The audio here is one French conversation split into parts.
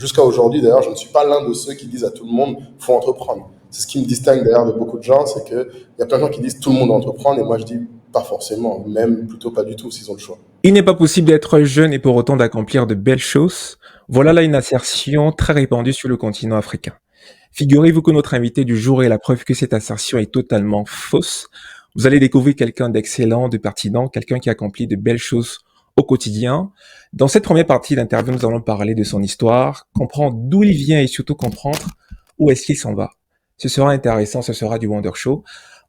Jusqu'à aujourd'hui, d'ailleurs, je ne suis pas l'un de ceux qui disent à tout le monde, faut entreprendre. C'est ce qui me distingue d'ailleurs de beaucoup de gens, c'est qu'il y a plein de gens qui disent tout le monde doit entreprendre, et moi je dis pas forcément, même plutôt pas du tout s'ils ont le choix. Il n'est pas possible d'être jeune et pour autant d'accomplir de belles choses. Voilà là une assertion très répandue sur le continent africain. Figurez-vous que notre invité du jour est la preuve que cette assertion est totalement fausse. Vous allez découvrir quelqu'un d'excellent, de pertinent, quelqu'un qui accomplit de belles choses au quotidien. Dans cette première partie d'interview, nous allons parler de son histoire, comprendre d'où il vient et surtout comprendre où est-ce qu'il s'en va. Ce sera intéressant, ce sera du Wonder Show.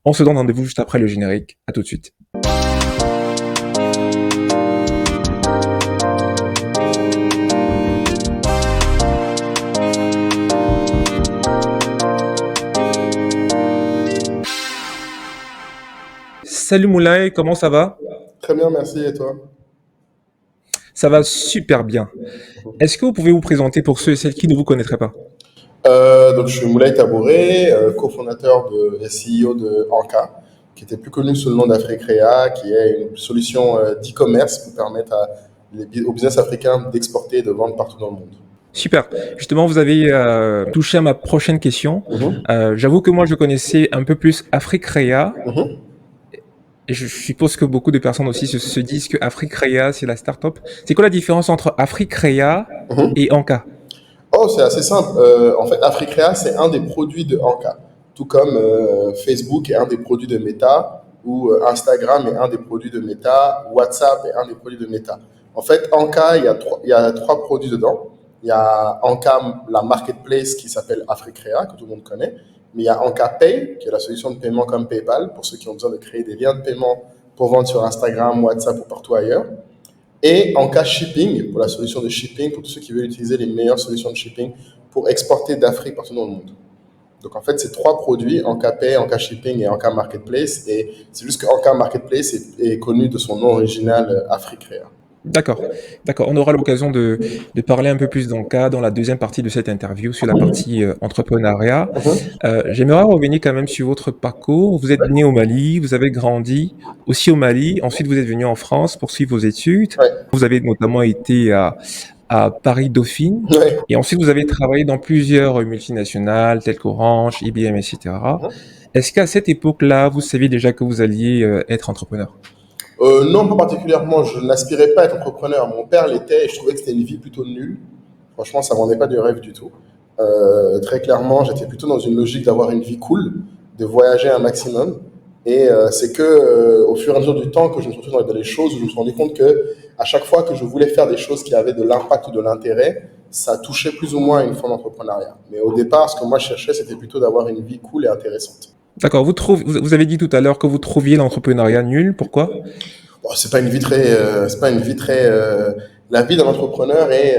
On se donne rendez-vous juste après le générique. À tout de suite. Salut Moulay, comment ça va? Très bien, merci, et toi? Ça va super bien. Est-ce que vous pouvez vous présenter pour ceux et celles qui ne vous connaîtraient pas? Donc, je suis Moulay Tabouré, cofondateur et CEO de Anka, qui était plus connu sous le nom d'Africrea, qui est une solution d'e-commerce pour permettre aux business africains d'exporter et de vendre partout dans le monde. Super. Justement, vous avez touché à ma prochaine question. Mhm, J'avoue que moi, je connaissais un peu plus Africrea. mhm. Et je suppose que beaucoup de personnes aussi se disent que Africrea, c'est la start-up. C'est quoi la différence entre Africrea Mhm. et Anka? Oh, c'est assez simple. En fait, Africrea, c'est un des produits de Anka. Tout comme Facebook est un des produits de Meta, ou Instagram est un des produits de Meta, WhatsApp est un des produits de Meta. En fait, Anka, il y a trois produits dedans. Il y a Anka, la marketplace qui s'appelle Africrea, que tout le monde connaît. Mais il y a Anka Pay, qui est la solution de paiement comme PayPal, pour ceux qui ont besoin de créer des liens de paiement pour vendre sur Instagram, WhatsApp ou partout ailleurs. Et en cas shipping, pour la solution de shipping, pour tous ceux qui veulent utiliser les meilleures solutions de shipping pour exporter d'Afrique partout dans le monde. Donc en fait, c'est trois produits, en cas Pay, en cas shipping et en cas marketplace. Et c'est juste qu'en cas marketplace est connu de son nom original, Africrea. D'accord, d'accord. On aura l'occasion de parler un peu plus d'Anka dans la deuxième partie de cette interview sur la partie entrepreneuriat. Mhm. J'aimerais revenir quand même sur votre parcours. Vous êtes né au Mali, vous avez grandi aussi au Mali. Ensuite, vous êtes venu en France pour suivre vos études. Ouais, Vous avez notamment été à Paris-Dauphine. ouais. Et ensuite, vous avez travaillé dans plusieurs multinationales telles qu'Orange, IBM, etc. Mhm. Est-ce qu'à cette époque-là, vous saviez déjà que vous alliez être entrepreneur? Non, pas particulièrement. Je n'aspirais pas à être entrepreneur. Mon père l'était et je trouvais que c'était une vie plutôt nulle. Franchement, ça ne vendait pas du rêve du tout. Très clairement, j'étais plutôt dans une logique d'avoir une vie cool, de voyager un maximum. Et c'est que au fur et à mesure du temps que je me suis retrouvé dans les choses, où je me suis rendu compte que à chaque fois que je voulais faire des choses qui avaient de l'impact ou de l'intérêt, ça touchait plus ou moins à une forme d'entrepreneuriat. Mais au départ, ce que moi je cherchais, c'était plutôt d'avoir une vie cool et intéressante. D'accord. Vous avez dit tout à l'heure que vous trouviez l'entrepreneuriat nul. Pourquoi? Bon, c'est pas une vie très. La vie d'un entrepreneur est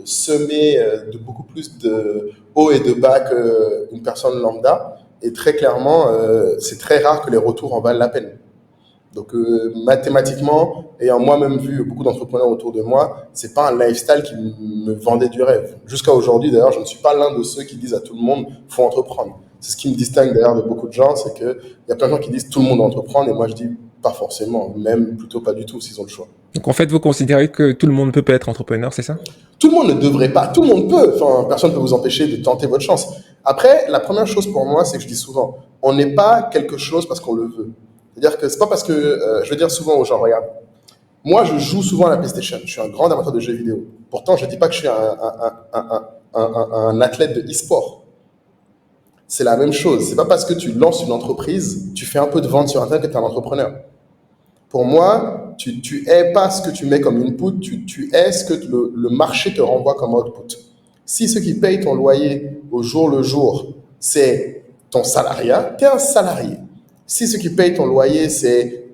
semée de beaucoup plus de hauts et de bas qu'une personne lambda. Et très clairement, c'est très rare que les retours en valent la peine. Donc mathématiquement, ayant moi-même vu beaucoup d'entrepreneurs autour de moi, c'est pas un lifestyle qui me vendait du rêve. Jusqu'à aujourd'hui, d'ailleurs, je ne suis pas l'un de ceux qui disent à tout le monde faut entreprendre. C'est ce qui me distingue d'ailleurs de beaucoup de gens, c'est que il y a plein de gens qui disent tout le monde doit entreprendre et moi je dis pas forcément, même plutôt pas du tout s'ils ont le choix. Donc en fait, vous considérez que tout le monde ne peut pas être entrepreneur, c'est ça? Tout le monde ne devrait pas, tout le monde peut. Enfin, personne ne peut vous empêcher de tenter votre chance. Après, la première chose pour moi, c'est que je dis souvent, on n'est pas quelque chose parce qu'on le veut. C'est-à-dire que c'est pas parce que, je veux dire souvent aux gens, regarde, moi je joue souvent à la PlayStation, je suis un grand amateur de jeux vidéo. Pourtant, je ne dis pas que je suis un athlète de e-sport. C'est la même chose. C'est pas parce que tu lances une entreprise, tu fais un peu de vente sur Internet que tu es un entrepreneur. Pour moi, tu es pas ce que tu mets comme input, tu es ce que le marché te renvoie comme output. Si ce qui paye ton loyer au jour le jour, c'est ton salariat, tu es un salarié. Si ce qui paye ton loyer, c'est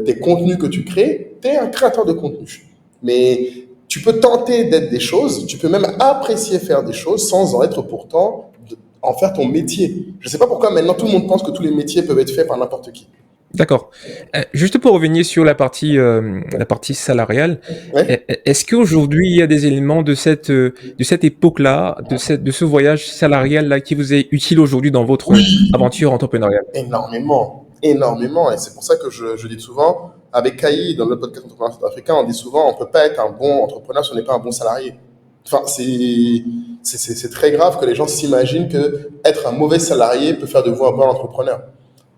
tes contenus que tu crées, tu es un créateur de contenu. Mais tu peux tenter d'être des choses, tu peux même apprécier faire des choses sans en être pourtant en faire ton métier. Je ne sais pas pourquoi maintenant tout le monde pense que tous les métiers peuvent être faits par n'importe qui. D'accord. Juste pour revenir sur la partie salariale, Ouais. est-ce qu'aujourd'hui il y a des éléments de cette époque-là, de ce voyage salarial-là qui vous est utile aujourd'hui dans votre Oui, aventure entrepreneuriale? énormément, énormément. Et c'est pour ça que je dis souvent, avec Kai, dans notre podcast Entrepreneur Sud-Africain, on dit souvent, on ne peut pas être un bon entrepreneur si on n'est pas un bon salarié. Enfin, c'est très grave que les gens s'imaginent que être un mauvais salarié peut faire de vous un bon entrepreneur.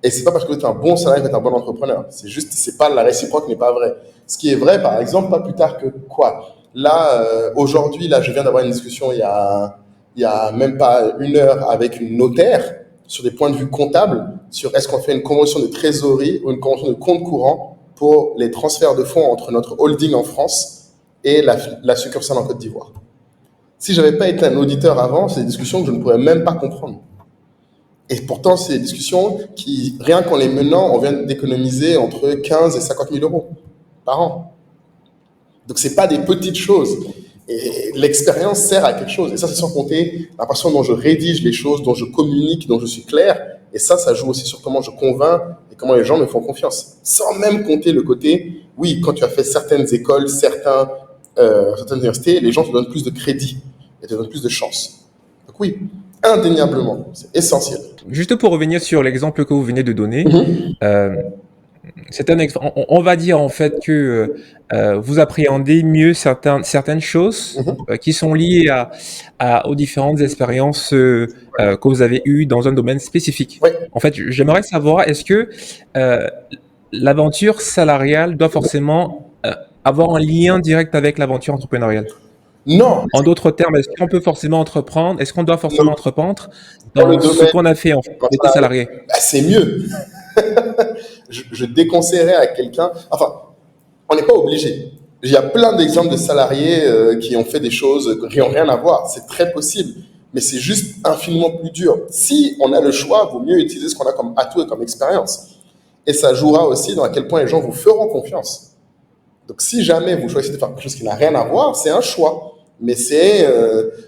Et c'est pas parce que vous êtes un bon salarié que vous êtes un bon entrepreneur. C'est juste, c'est pas la réciproque n'est pas vraie. Ce qui est vrai, par exemple, pas plus tard que quoi. Là, aujourd'hui, là, je viens d'avoir une discussion il y a même pas une heure avec une notaire sur des points de vue comptables, sur est-ce qu'on fait une convention de trésorerie ou une convention de compte courant pour les transferts de fonds entre notre holding en France et la succursale en Côte d'Ivoire. Si j'avais pas été un auditeur avant, c'est des discussions que je ne pourrais même pas comprendre. Et pourtant, c'est des discussions qui, rien qu'en les menant, on vient d'économiser entre 15 et 50 000 euros par an. Donc, c'est pas des petites choses. Et l'expérience sert à quelque chose. Et ça, c'est sans compter la façon dont je rédige les choses, dont je communique, dont je suis clair. Et ça joue aussi sur comment je convainc et comment les gens me font confiance. Sans même compter le côté, oui, quand tu as fait certaines écoles, certaines universités, les gens te donnent plus de crédit et te donnent plus de chance. Donc oui, indéniablement, c'est essentiel. Juste pour revenir sur l'exemple que vous venez de donner, Mhm. euh, c'est on va dire en fait que vous appréhendez mieux certaines choses Mhm. qui sont liées aux différentes expériences que vous avez eues dans un domaine spécifique. Oui. En fait, j'aimerais savoir, est-ce que euh, l'aventure salariale doit forcément avoir un lien direct avec l'aventure entrepreneuriale? Non, En d'autres termes, est-ce qu'on peut forcément entreprendre, est-ce qu'on doit forcément non. entreprendre Dans le dans ce domaine, qu'on a fait en fait, quand on on était a- salarié? bah, c'est mieux. Je déconseillerais à quelqu'un, enfin, on n'est pas obligé. Il y a plein d'exemples de salariés qui ont fait des choses qui n'ont rien à voir. C'est très possible, mais c'est juste infiniment plus dur. Si on a le choix, vaut mieux utiliser ce qu'on a comme atout et comme expérience. Et ça jouera aussi dans à quel point les gens vous feront confiance. Donc, si jamais vous choisissez de faire quelque chose qui n'a rien à voir, c'est un choix. Mais c'est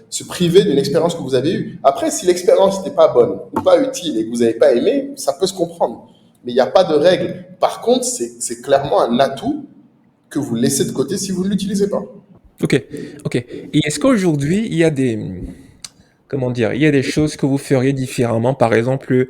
se priver d'une expérience que vous avez eue. Après, si l'expérience n'était pas bonne ou pas utile et que vous n'avez pas aimé, ça peut se comprendre. Mais il n'y a pas de règle. Par contre, c'est clairement un atout que vous laissez de côté si vous ne l'utilisez pas. Ok, ok. Et est-ce qu'aujourd'hui, il y a comment dire, il y a des choses que vous feriez différemment? Par exemple,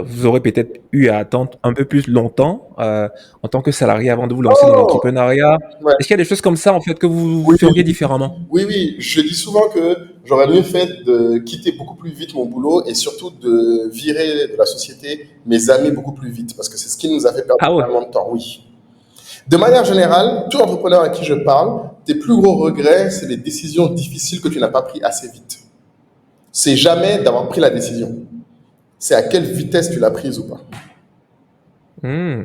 vous aurez peut-être eu à attendre un peu plus longtemps en tant que salarié avant de vous lancer dans Oh, l'entrepreneuriat. ouais. Est-ce qu'il y a des choses comme ça, en fait, que vous Oui, feriez différemment? oui, oui. Je dis souvent que j'aurais mieux fait de quitter beaucoup plus vite mon boulot et surtout de virer de la société mes amis beaucoup plus vite parce que c'est ce qui nous a fait perdre Ah ouais. énormément de temps. Oui. De manière générale, tout entrepreneur à qui je parle, tes plus gros regrets, c'est les décisions difficiles que tu n'as pas prises assez vite. C'est jamais d'avoir pris la décision. C'est à quelle vitesse tu l'as prise ou pas. Hmm.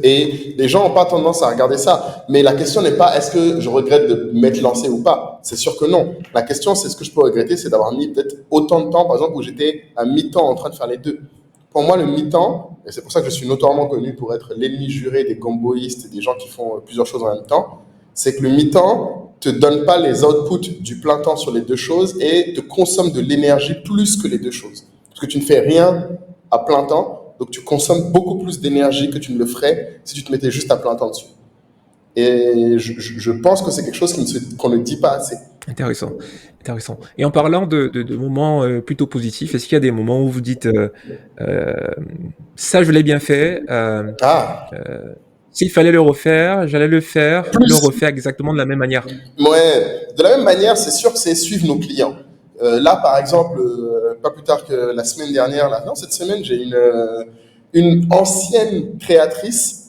Et les gens n'ont pas tendance à regarder ça. Mais la question n'est pas est-ce que je regrette de m'être lancé ou pas. C'est sûr que non. La question, c'est ce que je peux regretter, c'est d'avoir mis peut-être autant de temps, par exemple, où j'étais à mi-temps en train de faire les deux. Pour moi, le mi-temps, et c'est pour ça que je suis notoirement connu pour être l'ennemi juré des gomboïstes et des gens qui font plusieurs choses en même temps, c'est que le mi-temps te donne pas les outputs du plein temps sur les deux choses et te consomme de l'énergie plus que les deux choses. Parce que tu ne fais rien à plein temps, donc tu consommes beaucoup plus d'énergie que tu ne le ferais si tu te mettais juste à plein temps dessus. Et je pense que c'est quelque chose qu'on ne dit pas assez. Intéressant, intéressant. Et en parlant de moments plutôt positifs, est-ce qu'il y a des moments où vous dites euh, ça, je l'ai bien fait, Ah, s'il fallait le refaire, j'allais le plus. refaire exactement de la même manière? Ouais, de la même manière, c'est sûr que c'est suivre nos clients. Là, par exemple, pas plus tard que la semaine dernière, là, non, cette semaine, j'ai une ancienne créatrice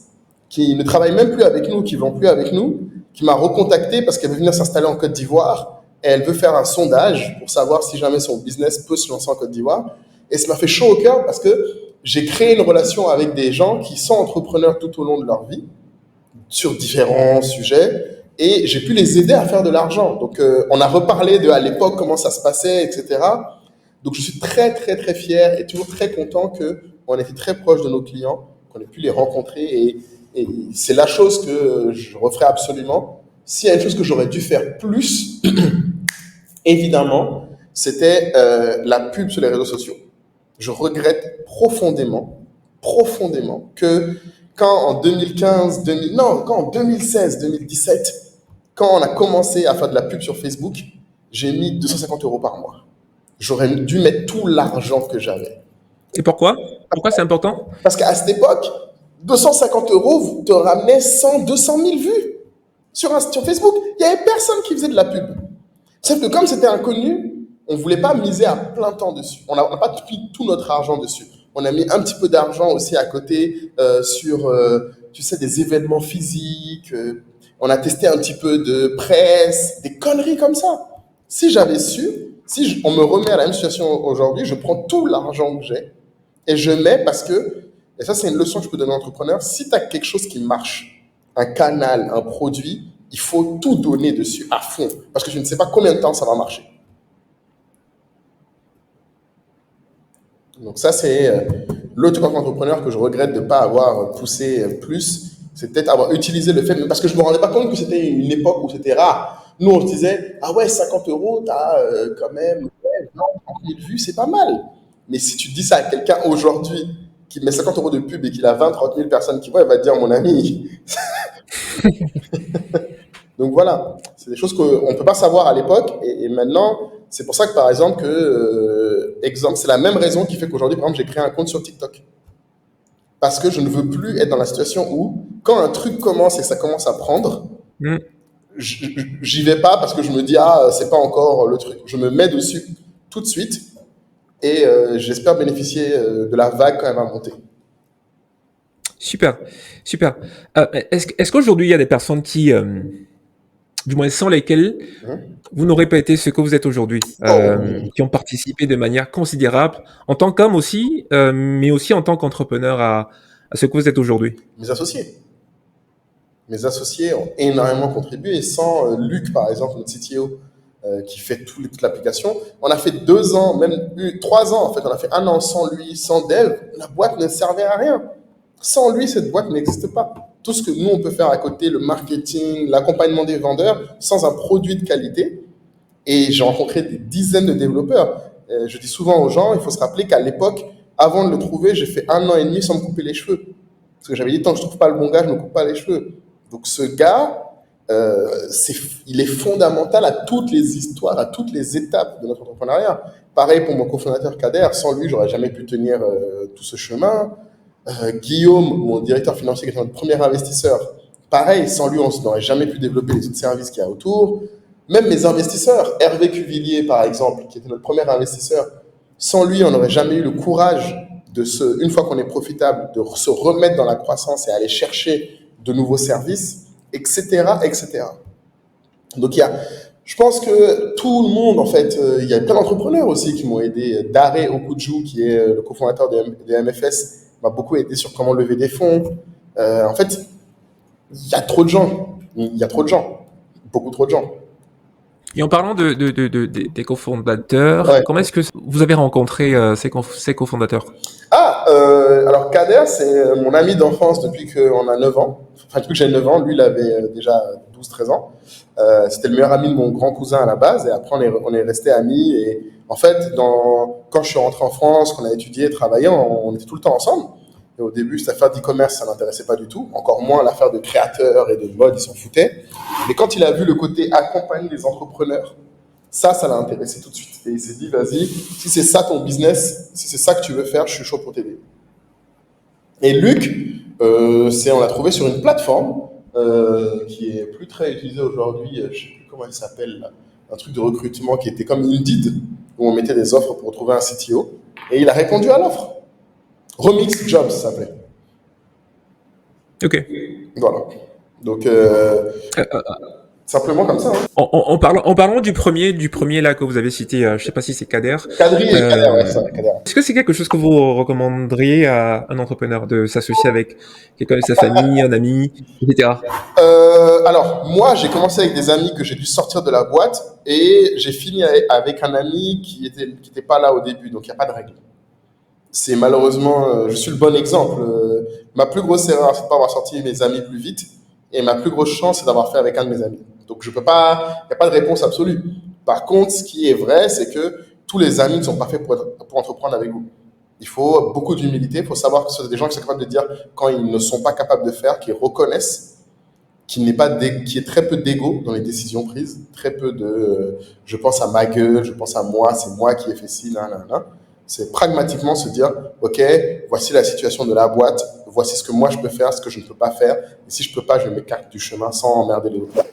qui ne travaille même plus avec nous, qui ne vend plus avec nous, qui m'a recontacté parce qu'elle veut venir s'installer en Côte d'Ivoire et elle veut faire un sondage pour savoir si jamais son business peut se lancer en Côte d'Ivoire. Et ça m'a fait chaud au cœur parce que j'ai créé une relation avec des gens qui sont entrepreneurs tout au long de leur vie sur différents sujets et j'ai pu les aider à faire de l'argent. Donc, on a reparlé de à l'époque comment ça se passait, etc. Donc, je suis très, très, très fier et toujours très content qu'on était très proche de nos clients, qu'on ait pu les rencontrer et c'est la chose que je referai absolument. S'il y a une chose que j'aurais dû faire plus, évidemment, c'était la pub sur les réseaux sociaux. Je regrette profondément, profondément que quand en 2015, 2000, non, quand en 2016, 2017, quand on a commencé à faire de la pub sur Facebook, j'ai mis 250 euros par mois. J'aurais dû mettre tout l'argent que j'avais. Et pourquoi? Pourquoi c'est important? Parce qu'à cette époque, 250 euros vous te ramenait 100, 200 000 vues sur Facebook. Il n'y avait personne qui faisait de la pub. Sauf que comme c'était inconnu, on ne voulait pas miser à plein temps dessus. On n'a pas mis tout notre argent dessus. On a mis un petit peu d'argent aussi à côté sur, tu sais, des événements physiques. On a testé un petit peu de presse, des conneries comme ça. Si j'avais su, on me remet à la même situation aujourd'hui, je prends tout l'argent que j'ai et je mets parce que, et ça c'est une leçon que je peux donner aux entrepreneurs, si tu as quelque chose qui marche, un canal, un produit, il faut tout donner dessus à fond parce que je ne sais pas combien de temps ça va marcher. Donc ça, c'est l'autre truc en tant qu'entrepreneur que je regrette de ne pas avoir poussé plus. C'est peut-être avoir utilisé le fait, parce que je ne me rendais pas compte que c'était une époque où c'était rare. Nous, on se disait, ah ouais, 50 euros, tu as quand même ouais, 20, 30 000 vues, c'est pas mal. Mais si tu dis ça à quelqu'un aujourd'hui qui met 50 euros de pub et qu'il a 20, 30 000 personnes qui voient, il va te dire, mon ami. Donc voilà, c'est des choses qu'on ne peut pas savoir à l'époque. Et maintenant, c'est pour ça que par exemple, exemple, c'est la même raison qui fait qu'aujourd'hui, par exemple, j'ai créé un compte sur TikTok. Parce que je ne veux plus être dans la situation où, quand un truc commence et que ça commence à prendre, Mm. j'y vais pas parce que je me dis, ah, c'est pas encore le truc. Je me mets dessus tout de suite et j'espère bénéficier de la vague quand elle va monter. Super, super. Est-ce qu'aujourd'hui, il y a des personnes qui, du moins sans lesquelles Hein. vous n'aurez pas été ce que vous êtes aujourd'hui, Oh, qui ont participé de manière considérable en tant qu'homme aussi, mais aussi en tant qu'entrepreneur à ce que vous êtes aujourd'hui? mes associés. Mes associés ont énormément contribué. Et sans Luc, par exemple, notre CTO, qui fait toute l'application, on a fait 2 ans, même 3 ans en fait. On a fait 1 an sans lui, sans Dev. La boîte ne servait à rien. Sans lui, cette boîte n'existe pas. Tout ce que nous, on peut faire à côté, le marketing, l'accompagnement des vendeurs, sans un produit de qualité. Et j'ai rencontré des dizaines de développeurs. Je dis souvent aux gens, il faut se rappeler qu'à l'époque, avant de le trouver, j'ai fait 1 an et demi sans me couper les cheveux. Parce que j'avais dit, tant que je ne trouve pas le bon gars, je ne me coupe pas les cheveux. Donc ce gars, il est fondamental à toutes les histoires, à toutes les étapes de notre entrepreneuriat. Pareil pour mon cofondateur Kader, sans lui, j'aurais jamais pu tenir tout ce chemin. Guillaume, mon directeur financier, qui est notre premier investisseur, pareil, sans lui, on n'aurait jamais pu développer les autres services qu'il y a autour. Même mes investisseurs, Hervé Cuvillier, par exemple, qui était notre premier investisseur, sans lui, on n'aurait jamais eu le courage une fois qu'on est profitable, de se remettre dans la croissance et aller chercher de nouveaux services, etc., etc. Donc, je pense que tout le monde, en fait, il y a plein d'entrepreneurs aussi qui m'ont aidé. Daré Okudju, qui est le cofondateur de MFS, m'a beaucoup aidé sur comment lever des fonds. En fait, il y a trop de gens. Il y a trop de gens. Beaucoup trop de gens. Et en parlant des cofondateurs, Ouais. comment est-ce que vous avez rencontré ces cofondateurs? Ah, alors Kader, c'est mon ami d'enfance depuis qu'on a 9 ans. Enfin, depuis que j'ai 9 ans, lui, il avait déjà 12, 13 ans. C'était le meilleur ami de mon grand cousin à la base, et après, on est restés amis. Et en fait, quand je suis rentré en France, qu'on a étudié, travaillé, on était tout le temps ensemble. Et au début, cette affaire d'e-commerce, ça ne l'intéressait pas du tout. Encore moins l'affaire de créateur et de mode, il s'en foutait. Mais quand il a vu le côté accompagner les entrepreneurs, ça l'a intéressé tout de suite. Et il s'est dit, vas-y, si c'est ça ton business, si c'est ça que tu veux faire, je suis chaud pour t'aider. Et Luc, on l'a trouvé sur une plateforme qui est plus très utilisée aujourd'hui, je ne sais plus comment elle s'appelle, là. Un truc de recrutement qui était comme Indeed, où on mettait des offres pour trouver un CTO. Et il a répondu à l'offre. Remix Jobs, ça s'appelait. Ok. Voilà. Donc, simplement comme ça. Hein. En parlant du premier là que vous avez cité, je sais pas si c'est Kader. Kadri et Kader, ouais, ça, Kader. Est-ce que c'est quelque chose que vous recommanderiez à un entrepreneur de s'associer avec quelqu'un de sa famille, un ami, etc. Alors, moi, j'ai commencé avec des amis que j'ai dû sortir de la boîte et j'ai fini avec un ami qui était pas là au début, donc il n'y a pas de règle. C'est malheureusement, je suis le bon exemple. Ma plus grosse erreur, c'est de pas avoir sorti mes amis plus vite, et ma plus grosse chance, c'est d'avoir fait avec un de mes amis. Donc je peux pas, il n'y a pas de réponse absolue. Par contre, ce qui est vrai, c'est que tous les amis ne sont pas faits pour entreprendre avec vous. Il faut beaucoup d'humilité, il faut savoir que ce sont des gens qui sont capables de dire quand ils ne sont pas capables de faire, qu'ils reconnaissent qu'il qu'il y ait très peu d'ego dans les décisions prises, très peu de je pense à ma gueule, je pense à moi, c'est moi qui ai fait ci, là, là, là. C'est pragmatiquement se dire, OK, voici la situation de la boîte, voici ce que moi je peux faire, ce que je ne peux pas faire. Et si je ne peux pas, je m'écarte du chemin sans emmerder les autres.